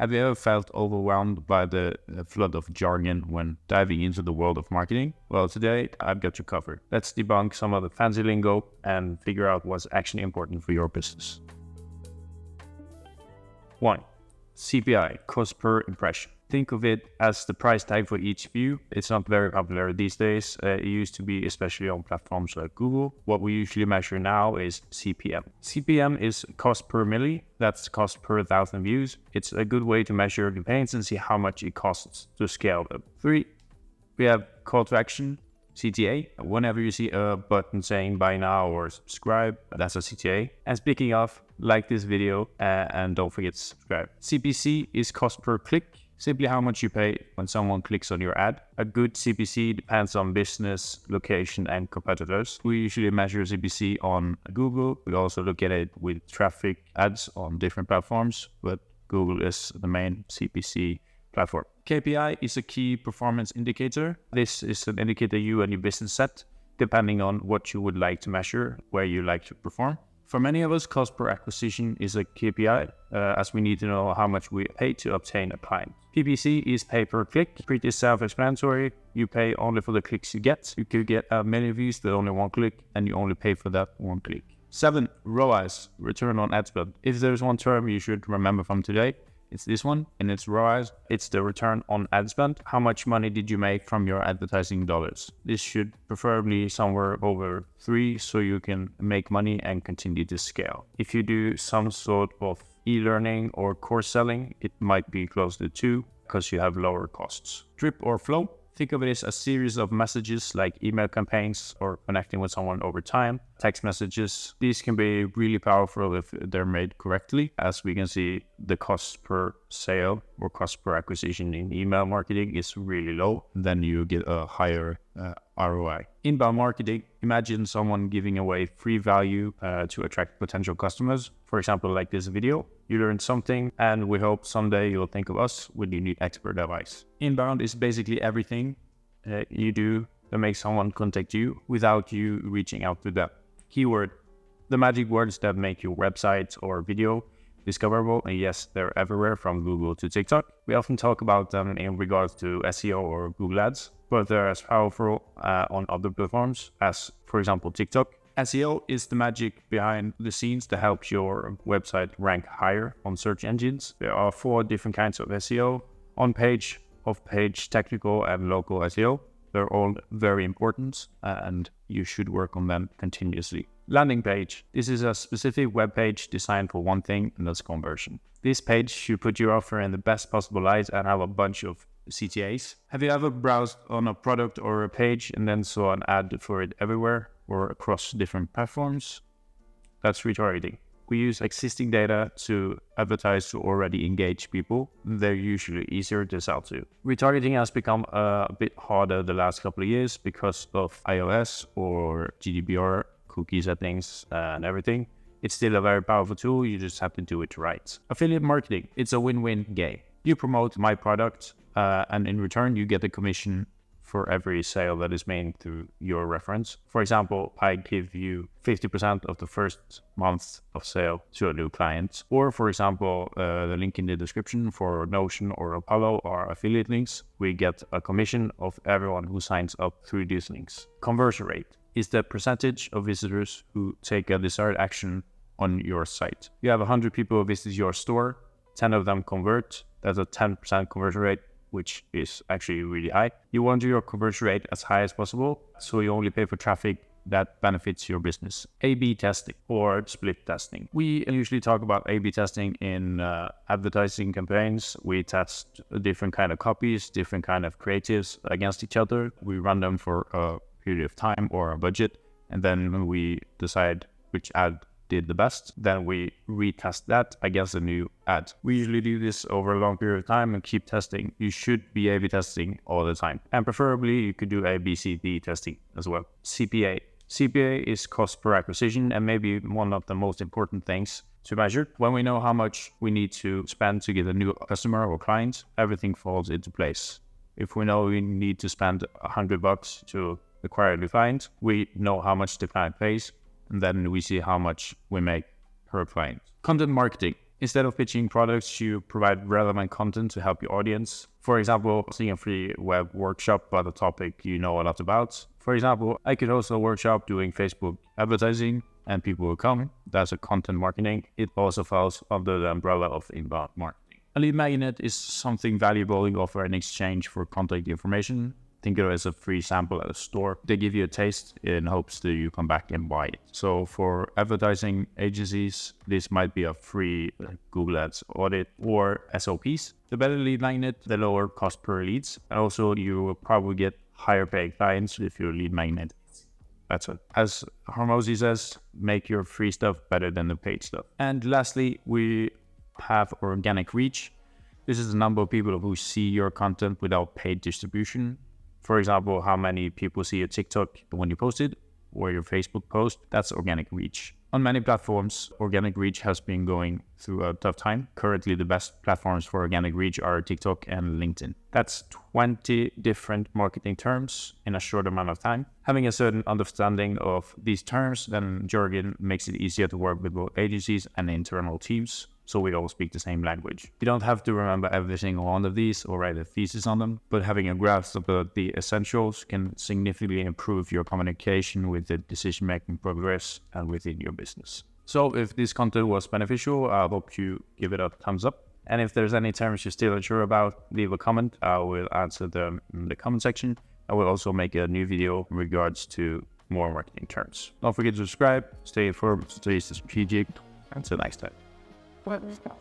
Have you ever felt overwhelmed by the flood of jargon when diving into the world of marketing? Well, today I've got you covered. Let's debunk some of the fancy lingo and figure out what's actually important for your business. 1. CPI, cost per impression. Think of it as the price tag for each view. It's not very popular these days. It used to be, especially on platforms like Google. What we usually measure now is CPM. CPM is cost per milli. That's cost per 1,000 views. It's a good way to measure campaigns and see how much it costs to scale them. 3. We have call to action, CTA. Whenever you see a button saying buy now or subscribe, that's a CTA. And speaking of, like this video and don't forget to subscribe. CPC is cost per click. Simply how much you pay when someone clicks on your ad. A good CPC depends on business, location, and competitors. We usually measure CPC on Google. We also look at it with traffic ads on different platforms, but Google is the main CPC platform. KPI is a key performance indicator. This is an indicator you and your business set, depending on what you would like to measure, where you like to perform. For many of us, cost per acquisition is a KPI, as we need to know how much we pay to obtain a client. PPC is pay per click, pretty self-explanatory. You pay only for the clicks you get. You could get many views with only one click, and you only pay for that one click. 7. ROAS, return on ad spend. If there's one term you should remember from today, it's this one, and it's ROAS. It's the return on ad spend. How much money did you make from your advertising dollars? This should preferably somewhere over 3, so you can make money and continue to scale. If you do some sort of e-learning or course selling, it might be close to 2 because you have lower costs. Drip or flow. Think of it as a series of messages like email campaigns or connecting with someone over time, text messages. These can be really powerful if they're made correctly. As we can see, the cost per sale or cost per acquisition in email marketing is really low. Then you get a higher ROI. Inbound marketing, imagine someone giving away free value to attract potential customers. For example, like this video, you learned something and we hope someday you'll think of us when you need expert advice. Inbound is basically everything you do that makes someone contact you without you reaching out to them. Keyword, the magic words that make your website or video discoverable, and yes, they're everywhere from Google to TikTok. We often talk about them in regards to SEO or Google Ads, but they're as powerful on other platforms as, for example, TikTok. SEO is the magic behind the scenes that helps your website rank higher on search engines. There are 4 different kinds of SEO: on-page, off-page, technical, and local SEO. They're all very important and you should work on them continuously. Landing page. This is a specific web page designed for one thing, and that's conversion. This page should put your offer in the best possible light and have a bunch of CTAs. Have you ever browsed on a product or a page and then saw an ad for it everywhere or across different platforms? That's retargeting. We use existing data to advertise to already engage people. They're usually easier to sell to. Retargeting has become a bit harder the last couple of years because of iOS or GDPR, cookie settings and everything. It's still a very powerful tool. You just have to do it right. Affiliate marketing. It's a win-win game. You promote my product and in return you get a commission for every sale that is made through your reference. For example, I give you 50% of the first month of sale to a new client. Or for example, the link in the description for Notion or Apollo are affiliate links. We get a commission of everyone who signs up through these links. Conversion rate is the percentage of visitors who take a desired action on your site. You have 100 people who visit your store, 10 of them convert. That's a 10% conversion rate, which is actually really high. You want your conversion rate as high as possible, so you only pay for traffic that benefits your business. A/B testing or split testing. We usually talk about A/B testing in advertising campaigns. We test different kind of copies, different kind of creatives against each other. We run them for a period of time or a budget, and then we decide which ad did the best. Then we retest that against a new ad. We usually do this over a long period of time and keep testing. You should be A/B testing all the time. And preferably you could do A/B/C/D testing as well. CPA. CPA is cost per acquisition and maybe one of the most important things to measure. When we know how much we need to spend to get a new customer or client, everything falls into place. If we know we need to spend $100 to acquire a new client, we know how much the client pays, and then we see how much we make per client. Content marketing. Instead of pitching products, you provide relevant content to help your audience. For example, seeing a free web workshop about a topic you know a lot about. For example, I could host a workshop doing Facebook advertising and people will come. That's a content marketing. It also falls under the umbrella of inbound marketing. A lead magnet is something valuable you offer in exchange for contact information. Think of it as a free sample at a store. They give you a taste in hopes that you come back and buy it. So for advertising agencies, this might be a free Google Ads audit or SOPs. The better lead magnet, the lower cost per leads. And also you will probably get higher paying clients if your lead magnet. That's it. As Hormozy says, make your free stuff better than the paid stuff. And lastly, we have organic reach. This is the number of people who see your content without paid distribution. For example, how many people see your TikTok when you post it or your Facebook post. That's organic reach. On many platforms, organic reach has been going through a tough time. Currently, the best platforms for organic reach are TikTok and LinkedIn. That's 20 different marketing terms in a short amount of time. Having a certain understanding of these terms, then jargon makes it easier to work with both agencies and internal teams, so we all speak the same language. You don't have to remember every single one of these or write a thesis on them, but having a grasp of the essentials can significantly improve your communication with the decision-making progress and within your business. So if this content was beneficial, I hope you give it a thumbs up. And if there's any terms you're still unsure about, leave a comment. I will answer them in the comment section. I will also make a new video in regards to more marketing terms. Don't forget to subscribe, stay informed, stay strategic. Until next time. What was that?